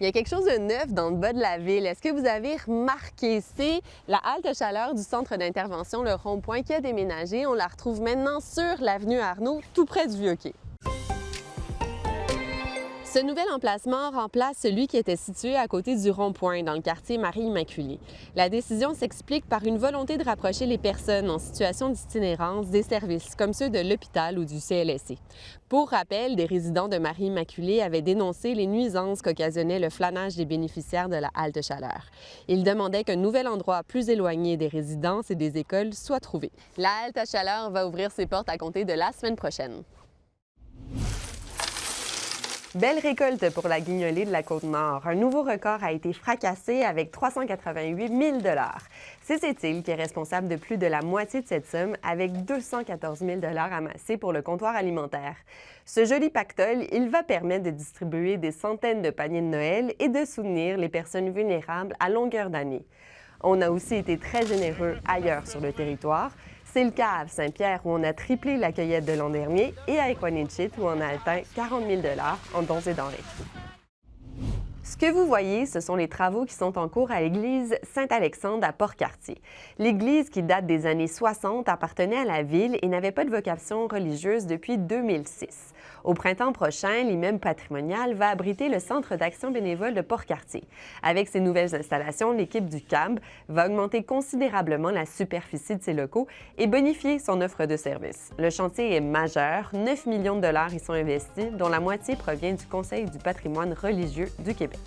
Il y a quelque chose de neuf dans le bas de la ville. Est-ce que vous avez remarqué? C'est la halte chaleur du centre d'intervention, le Rond-Point, qui a déménagé. On la retrouve maintenant sur l'avenue Arnaud, tout près du Vieux-Quai. Ce nouvel emplacement remplace celui qui était situé à côté du Rond-Point, dans le quartier Marie-Immaculée. La décision s'explique par une volonté de rapprocher les personnes en situation d'itinérance des services, comme ceux de l'hôpital ou du CLSC. Pour rappel, des résidents de Marie-Immaculée avaient dénoncé les nuisances qu'occasionnait le flânage des bénéficiaires de la halte chaleur. Ils demandaient qu'un nouvel endroit plus éloigné des résidences et des écoles soit trouvé. La halte chaleur va ouvrir ses portes à compter de la semaine prochaine. Belle récolte pour la guignolée de la Côte-Nord. Un nouveau record a été fracassé avec 388 000 $. C'est cette île qui est responsable de plus de la moitié de cette somme avec 214 000 $ amassés pour le comptoir alimentaire. Ce joli pactole, il va permettre de distribuer des centaines de paniers de Noël et de soutenir les personnes vulnérables à longueur d'année. On a aussi été très généreux ailleurs sur le territoire. C'est le cas à Saint-Pierre où on a triplé la cueillette de l'an dernier et à Equanichit où on a atteint 40 000 $ en dons et denrées. Ce que vous voyez, ce sont les travaux qui sont en cours à l'église Saint-Alexandre à Port-Cartier. L'église, qui date des années 60, appartenait à la ville et n'avait pas de vocation religieuse depuis 2006. Au printemps prochain, l'immeuble patrimonial va abriter le Centre d'action bénévole de Port-Cartier. Avec ces nouvelles installations, l'équipe du CAB va augmenter considérablement la superficie de ses locaux et bonifier son offre de services. Le chantier est majeur, 9 millions de $ y sont investis, dont la moitié provient du Conseil du patrimoine religieux du Québec.